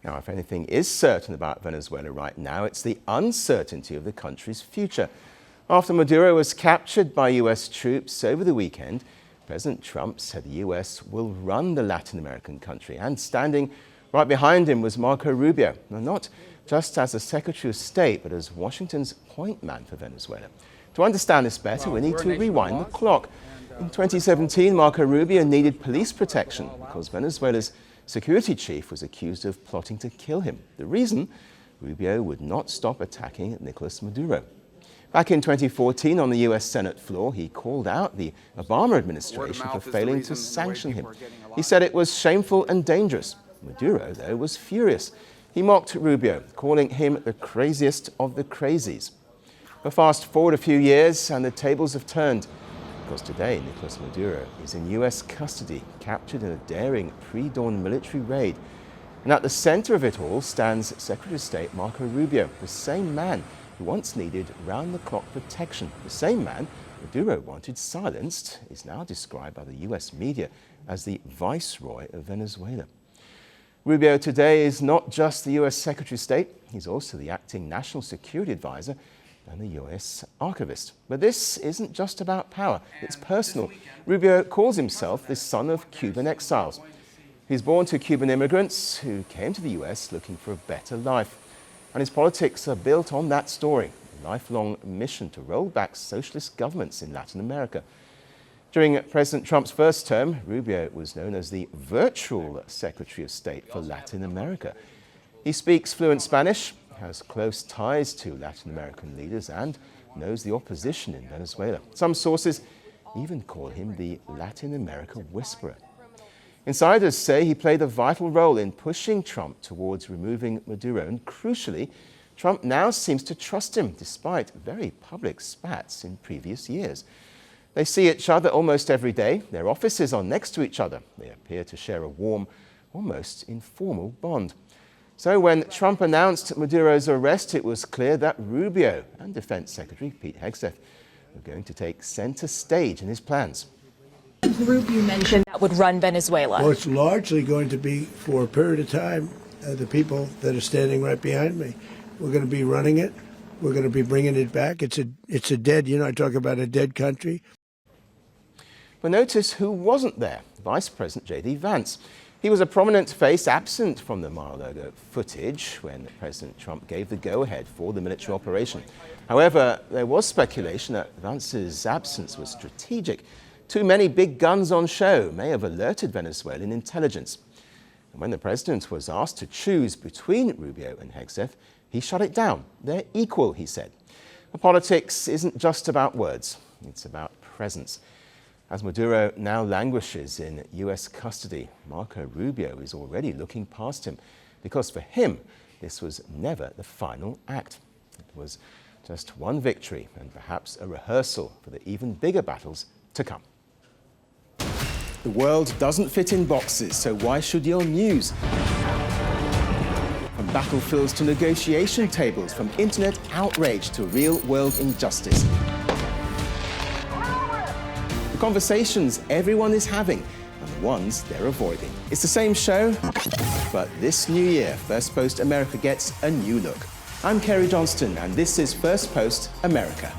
Now, if anything is certain about Venezuela right now, it's the uncertainty of the country's future. After Maduro was captured by US troops over the weekend, President Trump said the US will run the Latin American country, and standing right behind him was Marco Rubio, not just as a Secretary of State, but as Washington's point man for Venezuela. To understand this better, we need to rewind the clock. In 2017, Marco Rubio needed police protection because Venezuela's security chief was accused of plotting to kill him. The reason? Rubio would not stop attacking Nicolas Maduro. Back in 2014, on the US Senate floor, he called out the Obama administration for failing to sanction him. He said it was shameful and dangerous. Maduro, though, was furious. He mocked Rubio, calling him the craziest of the crazies. But fast forward a few years, and the tables have turned. Because today, Nicolas Maduro is in US custody, captured in a daring pre-dawn military raid. And at the center of it all stands Secretary of State Marco Rubio, the same man who once needed round-the-clock protection. The same man Maduro wanted silenced is now described by the US media as the viceroy of Venezuela. Rubio today is not just the US Secretary of State, he's also the acting National Security Advisor and the US archivist. But this isn't just about power, it's personal. Rubio calls himself the son of Cuban exiles. He's born to Cuban immigrants who came to the US looking for a better life. And his politics are built on that story, a lifelong mission to roll back socialist governments in Latin America. During President Trump's first term, Rubio was known as the virtual Secretary of State for Latin America. He speaks fluent Spanish, has close ties to Latin American leaders, and knows the opposition in Venezuela. Some sources even call him the Latin America whisperer. Insiders say he played a vital role in pushing Trump towards removing Maduro, and crucially, Trump now seems to trust him, despite very public spats in previous years. They see each other almost every day. Their offices are next to each other. They appear to share a warm, almost informal bond. So when Trump announced Maduro's arrest, it was clear that Rubio and Defense Secretary Pete Hegseth were going to take center stage in his plans. The group you mentioned that would run Venezuela. Well, it's largely going to be, for a period of time, the people that are standing right behind me. We're going to be running it. We're going to be bringing it back. It's a dead, I talk about a dead country. But notice who wasn't there, Vice President J.D. Vance. He was a prominent face absent from the Mar-a-Lago footage when President Trump gave the go-ahead for the military operation. However, there was speculation that Vance's absence was strategic. Too many big guns on show may have alerted Venezuelan intelligence. And when the president was asked to choose between Rubio and Hegseth, he shut it down. They're equal, he said. But politics isn't just about words, it's about presence. As Maduro now languishes in US custody, Marco Rubio is already looking past him, because for him, this was never the final act. It was just one victory and perhaps a rehearsal for the even bigger battles to come. The world doesn't fit in boxes, so why should your news? From battlefields to negotiation tables, from internet outrage to real-world injustice. The conversations everyone is having and the ones they're avoiding. It's the same show, but this new year, Firstpost America gets a new look. I'm Kerry Johnston, and this is Firstpost America.